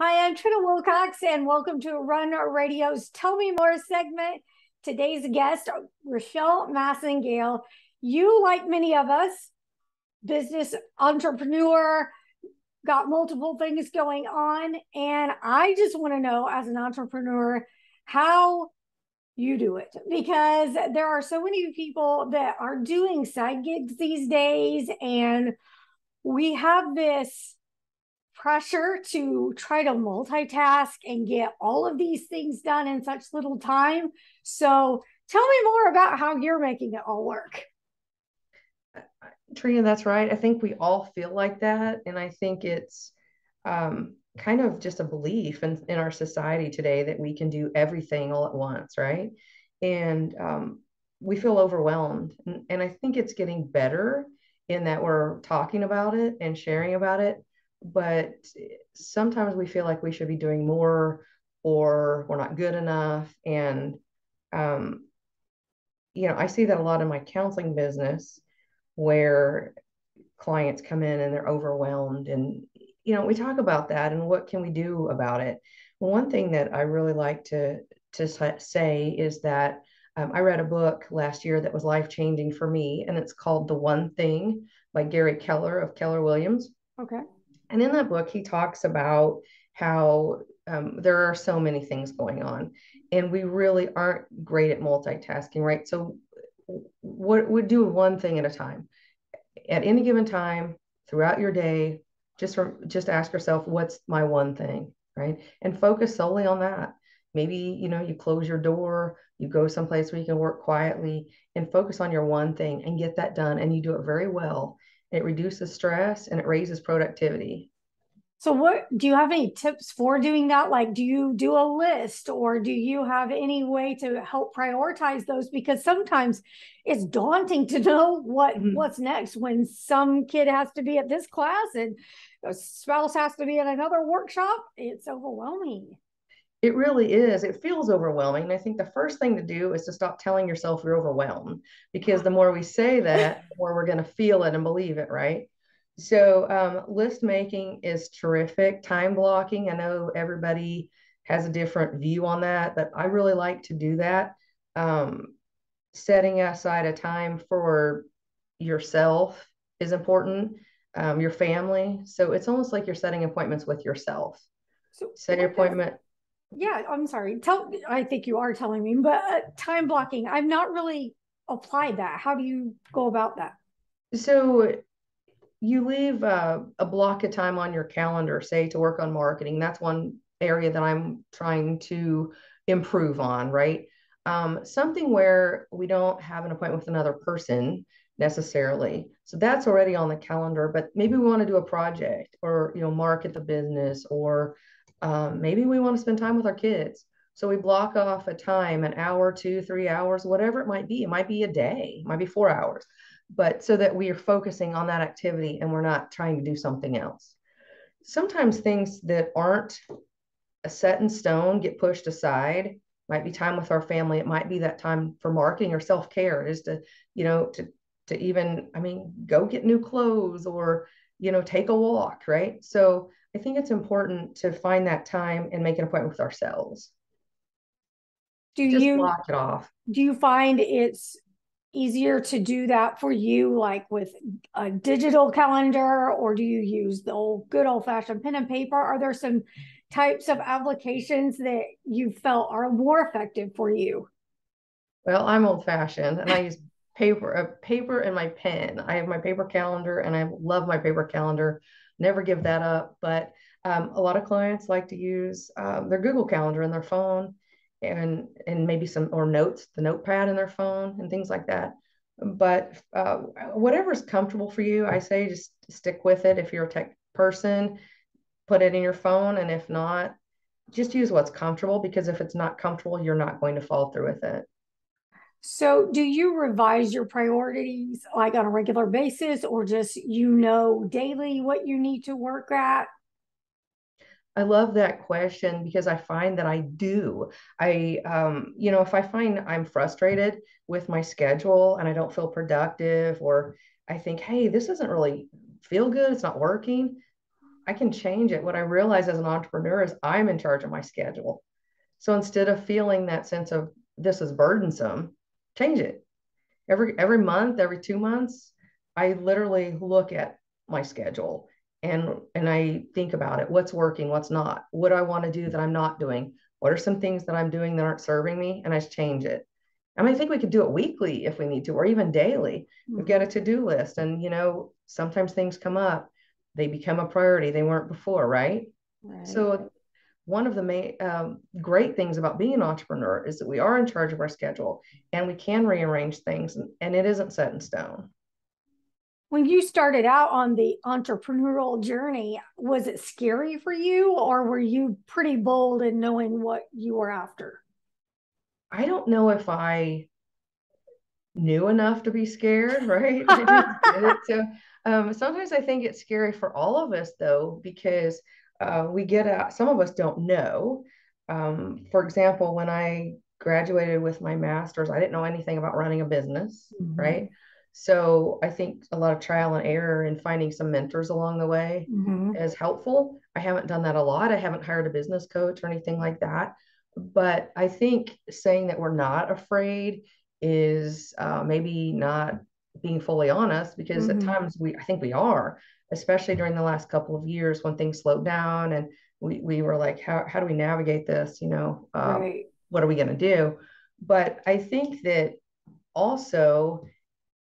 Hi, I'm Trina Wilcox, and welcome to Run Radio's Tell Me More segment. Today's guest, Richelle Massengale. You, like many of us, business entrepreneur, got multiple things going on. And I just want to know, as an entrepreneur, how you do it, because there are so many people that are doing side gigs these days. And we have this pressure to try to multitask and get all of these things done in such little time. So tell me more about how you're making it all work. Trina, that's right. I think we all feel like that. And I think it's kind of just a belief in our society today that we can do everything all at once, right? And we feel overwhelmed. And I think it's getting better in that we're talking about it and sharing about it. But sometimes we feel like we should be doing more or we're not good enough. And, um, I see that a lot in my counseling business where clients come in and they're overwhelmed, and we talk about that and what can we do about it. One thing that I really like to say is that I read a book last year that was life changing for me, and it's called The One Thing by Gary Keller of Keller Williams. Okay. And in that book he talks about how there are so many things going on and we really aren't great at multitasking, right? So what would do one thing at a time at any given time throughout your day. Just ask yourself, what's my one thing, right? And focus solely on that. Maybe you close your door, you go someplace where you can work quietly and focus on your one thing and get that done, and you do it very well. It reduces stress and it raises productivity. So, what do you have any tips for doing that? Like, do you do a list, or do you have any way to help prioritize those? Because sometimes it's daunting to know Mhm. what's next when some kid has to be at this class and a spouse has to be at another workshop. It's overwhelming. It really is. It feels overwhelming. And I think the first thing to do is to stop telling yourself you're overwhelmed, because the more we say that, the more we're going to feel it and believe it, right? So, list making is terrific. Time blocking, I know everybody has a different view on that, but I really like to do that. Um, Setting aside a time for yourself is important, your family. So, it's almost like you're setting appointments with yourself. So, Set your what does appointment. yeah, I'm sorry. I think you are telling me, but time blocking, I've not really applied that. How do you go about that? So you leave a block of time on your calendar, say to work on marketing. That's one area that I'm trying to improve on, right? Something where we don't have an appointment with another person necessarily. So that's already on the calendar, but maybe we want to do a project or, market the business, or maybe we want to spend time with our kids. So we block off a time, an hour, 2, 3 hours, whatever it might be. It might be a day, it might be 4 hours, but so that we are focusing on that activity and we're not trying to do something else. Sometimes things that aren't set in stone get pushed aside. Might be time with our family. It might be that time for marketing or self-care, is to, you know, to even, I mean, go get new clothes or, take a walk, right? So I think it's important to find that time and make an appointment with ourselves. Do Just you block it off. do you find it's easier to do that for you, like with a digital calendar, or do you use the good old fashioned pen and paper? Are there some types of applications that you felt are more effective for you? Well, I'm old fashioned and I use paper and my pen. I have my paper calendar and I love my paper calendar. Never give that up. But a lot of clients like to use their Google Calendar in their phone, and maybe some or notes, the notepad in their phone and things like that. But whatever's comfortable for you, I say just stick with it. If you're a tech person, put it in your phone, and if not, just use what's comfortable, because if it's not comfortable, you're not going to follow through with it. So, do you revise your priorities like on a regular basis, or just daily what you need to work at? I love that question because I find that I do. If I find I'm frustrated with my schedule and I don't feel productive, or I think, hey, this doesn't really feel good, it's not working, I can change it. What I realize as an entrepreneur is I'm in charge of my schedule. So instead of feeling that sense of this is burdensome, change it. Every month, every 2 months, I literally look at my schedule and I think about it. What's working, what's not? What do I want to do that I'm not doing? What are some things that I'm doing that aren't serving me? And I change it. I mean, I think we could do it weekly if we need to, or even daily. We've got a to-do list, and sometimes things come up, they become a priority they weren't before, right? Right. So one of the main great things about being an entrepreneur is that we are in charge of our schedule and we can rearrange things, and it isn't set in stone. When you started out on the entrepreneurial journey, was it scary for you, or were you pretty bold in knowing what you were after? I don't know if I knew enough to be scared, right? I just did it. So sometimes I think it's scary for all of us, though, because we get out, some of us don't know. For example, when I graduated with my master's, I didn't know anything about running a business, Mm-hmm. right? So I think a lot of trial and error and finding some mentors along the way Mm-hmm. is helpful. I haven't done that a lot. I haven't hired a business coach or anything like that. But I think saying that we're not afraid is maybe not being fully honest, because at Mm-hmm. times I think we are, especially during the last couple of years when things slowed down and we were like, how do we navigate this? Right. What are we going to do? But I think that also,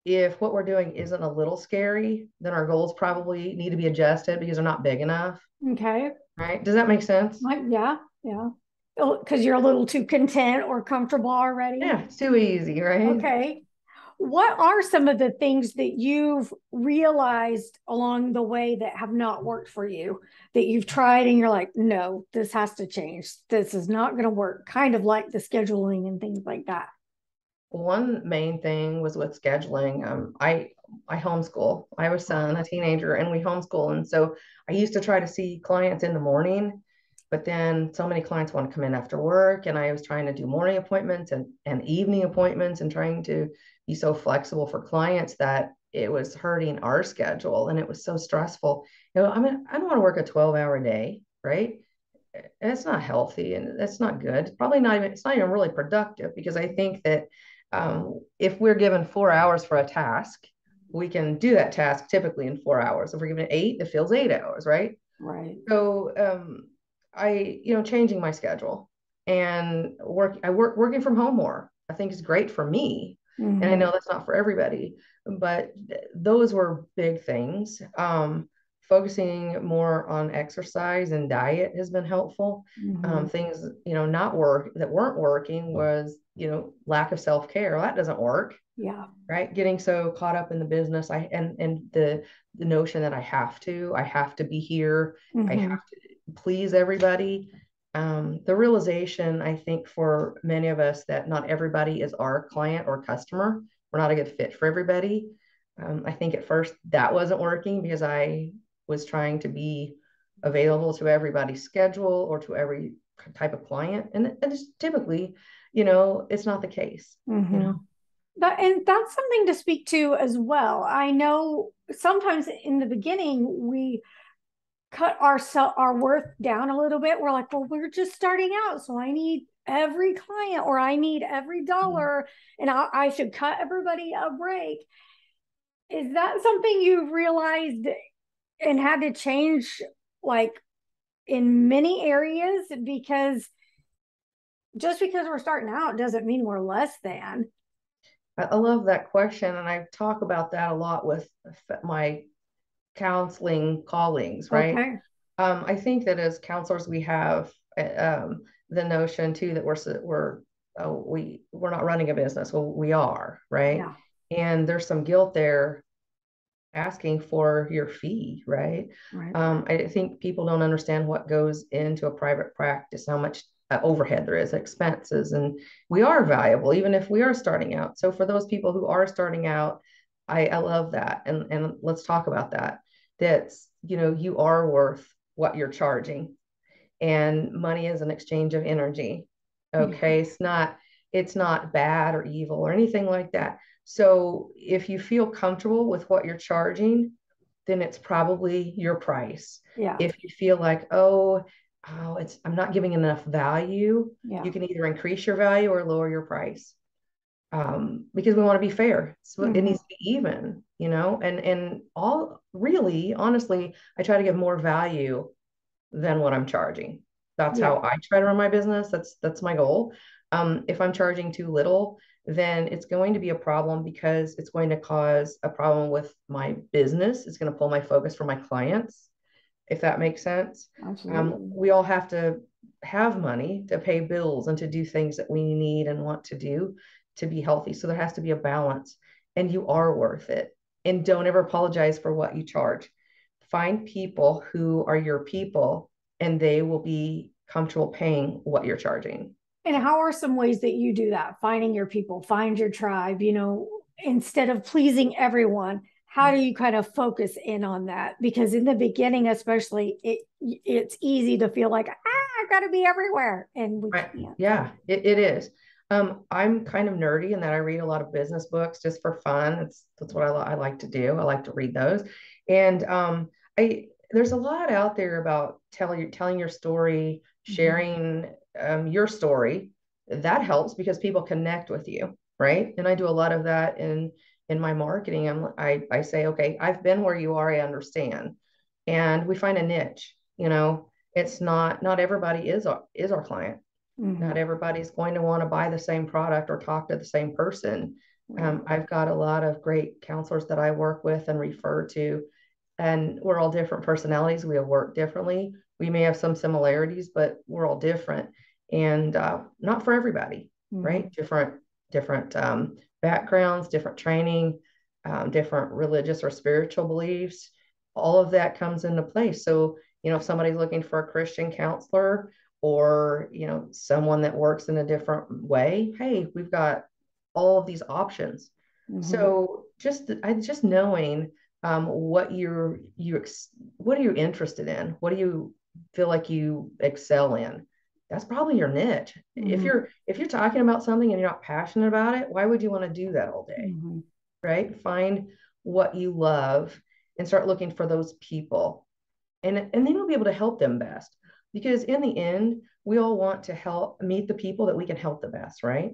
if what we're doing isn't a little scary, then our goals probably need to be adjusted because they're not big enough. Okay. Right? Does that make sense? Yeah. Yeah. Because you're a little too content or comfortable already. Yeah, it's too easy, right? Okay. What are some of the things that you've realized along the way that have not worked for you, that you've tried and you're like, no, this has to change. This is not going to work, kind of like the scheduling and things like that? One main thing was with scheduling. I homeschool. I have a son, a teenager, and we homeschool. And so I used to try to see clients in the morning, but then so many clients want to come in after work, and I was trying to do morning appointments and evening appointments and trying to be so flexible for clients that it was hurting our schedule and it was so stressful. I mean, I don't want to work a 12-hour day, right? It's not healthy and it's not good. Probably not even, it's not even really productive, because I think that if we're given 4 hours for a task, we can do that task typically in 4 hours. If we're given eight, it feels 8 hours, right? Right. So changing my schedule and working from home more, I think is great for me. And I Mm-hmm. know that's not for everybody, but those were big things. Focusing more on exercise and diet has been helpful. Mm-hmm. Things, not work that weren't working was, lack of self-care. Well, that doesn't work, Yeah. right? Getting so caught up in the business, and the notion that I have to be here, I have Mm-hmm. to please everybody. The realization, I think, for many of us that not everybody is our client or customer. We're not a good fit for everybody. I think at first that wasn't working because I was trying to be available to everybody's schedule or to every type of client, and it's typically, it's not the case. You Mm-hmm. know. And that's something to speak to as well. I know sometimes in the beginning we cut our worth down a little bit. We're like, well, we're just starting out, so I need every client or I need every dollar, and I should cut everybody a break. Is that something you've realized and had to change, like in many areas? Because just because we're starting out doesn't mean we're less than. I love that question, and I talk about that a lot with my counseling colleagues, right? Okay. I think that as counselors, we have the notion too that we're not running a business. Well, we are, right? Yeah. And there's some guilt there asking for your fee, right? Right. I think people don't understand what goes into a private practice, how much overhead there is, expenses, and we are valuable even if we are starting out. So for those people who are starting out, I love that, and let's talk about that. That's you are worth what you're charging, and money is an exchange of energy. Okay, it's not bad or evil or anything like that. So if you feel comfortable with what you're charging, then it's probably your price. Yeah. If you feel like, I'm not giving enough value, Yeah. you can either increase your value or lower your price. Because we want to be fair. So it needs to be even, and all really, honestly, I try to give more value than what I'm charging. That's Yeah. how I try to run my business. That's my goal. If I'm charging too little, then it's going to be a problem because it's going to cause a problem with my business. It's going to pull my focus from my clients, if that makes sense. Absolutely. We all have to have money to pay bills and to do things that we need and want to do to be healthy. So there has to be a balance, and you are worth it. And don't ever apologize for what you charge. Find people who are your people, and they will be comfortable paying what you're charging. And how are some ways that you do that? Finding your people, find your tribe, instead of pleasing everyone, how do you kind of focus in on that? Because in the beginning, especially, it's easy to feel like, I've got to be everywhere. And we Right. can't. Yeah, it is. I'm kind of nerdy in that I read a lot of business books just for fun. That's what I like to do. I like to read those. And I there's a lot out there about telling your story, sharing your story. That helps because people connect with you, right? And I do a lot of that in my marketing. I say, okay, I've been where you are, I understand. And we find a niche, it's not everybody is our client. Mm-hmm. Not everybody's going to want to buy the same product or talk to the same person. Right. I've got a lot of great counselors that I work with and refer to, and we're all different personalities. We have worked differently. We may have some similarities, but we're all different, and not for everybody, right? Different backgrounds, different training, different religious or spiritual beliefs. All of that comes into place. So, if somebody's looking for a Christian counselor, or someone that works in a different way, hey, we've got all of these options. So just knowing what are you interested in, what do you feel like you excel in, that's probably your niche. If you're talking about something and you're not passionate about it, why would you want to do that all day? Right? Find what you love and start looking for those people, and then you'll be able to help them best. Because in the end, we all want to help meet the people that we can help the best, right?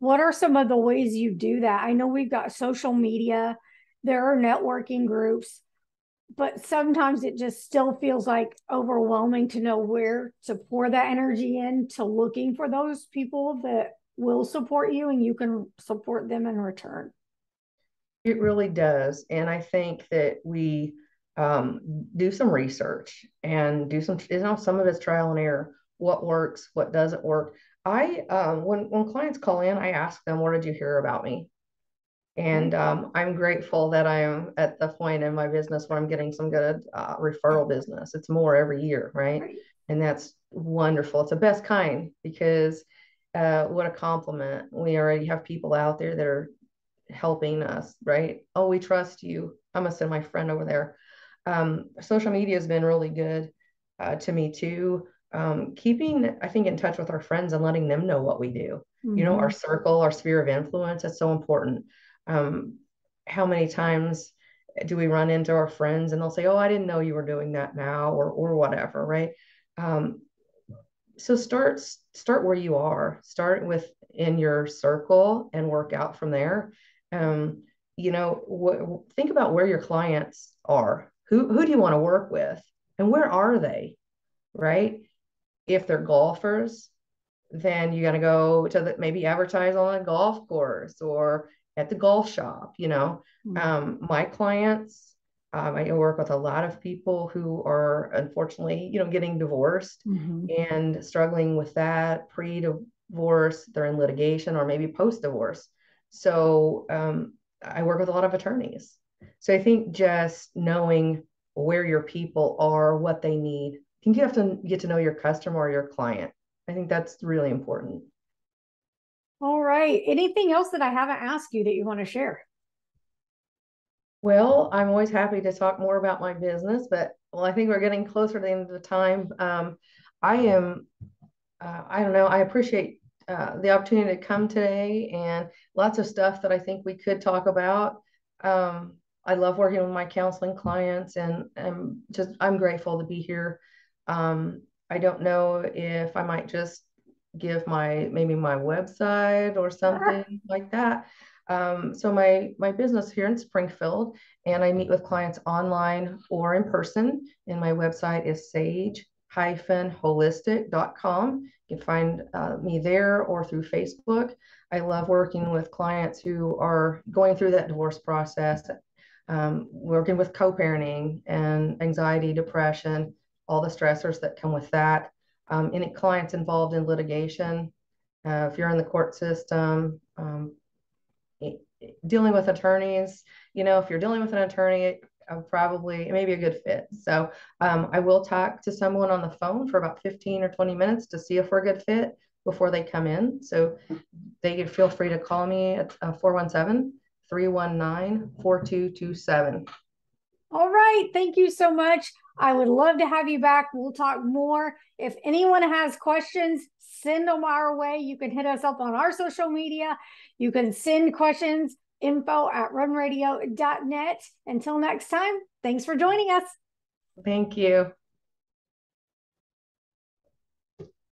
What are some of the ways you do that? I know we've got social media, there are networking groups, but sometimes it just still feels like overwhelming to know where to pour that energy into looking for those people that will support you and you can support them in return. It really does. And I think that we do some research and do some of it's trial and error. What works, what doesn't work. When clients call in, I ask them, "Where did you hear about me?" And I'm grateful that I am at the point in my business where I'm getting some good referral business. It's more every year, right? And that's wonderful. It's the best kind because what a compliment. We already have people out there that are helping us, right? Oh, we trust you. I'm gonna send my friend over there. Social media has been really good to me too. Keeping, I think, in touch with our friends and letting them know what we do. Our circle, our sphere of influence, that's so important. How many times do we run into our friends and they'll say, "Oh, I didn't know you were doing that now," or whatever, right? So start where you are. Start with in your circle and work out from there. Think about where your clients are. Who do you want to work with, and where are they, right? If they're golfers, then you got to go to maybe advertise on a golf course or at the golf shop. My clients, I work with a lot of people who are unfortunately, getting divorced and struggling with that pre-divorce. They're in litigation or maybe post-divorce. So I work with a lot of attorneys. So I think just knowing where your people are, what they need. I think you have to get to know your customer or your client. I think that's really important. All right. Anything else that I haven't asked you that you want to share? Well, I'm always happy to talk more about my business, but I think we're getting closer to the end of the time. I don't know, I appreciate the opportunity to come today and lots of stuff that I think we could talk about. I love working with my counseling clients, and I'm grateful to be here. I don't know if I might just give maybe my website or something like that. So my business here in Springfield, and I meet with clients online or in person. And my website is sage-holistic.com. You can find me there or through Facebook. I love working with clients who are going through that divorce process, working with co-parenting and anxiety, depression, all the stressors that come with that. Any clients involved in litigation, if you're in the court system, dealing with attorneys, if you're dealing with an attorney, probably it may be a good fit. So I will talk to someone on the phone for about 15 or 20 minutes to see if we're a good fit before they come in. So they can feel free to call me at 417-319-4227. All right. Thank you so much. I would love to have you back. We'll talk more. If anyone has questions, send them our way. You can hit us up on our social media. You can send questions, info@runradio.net. Until next time, thanks for joining us. Thank you.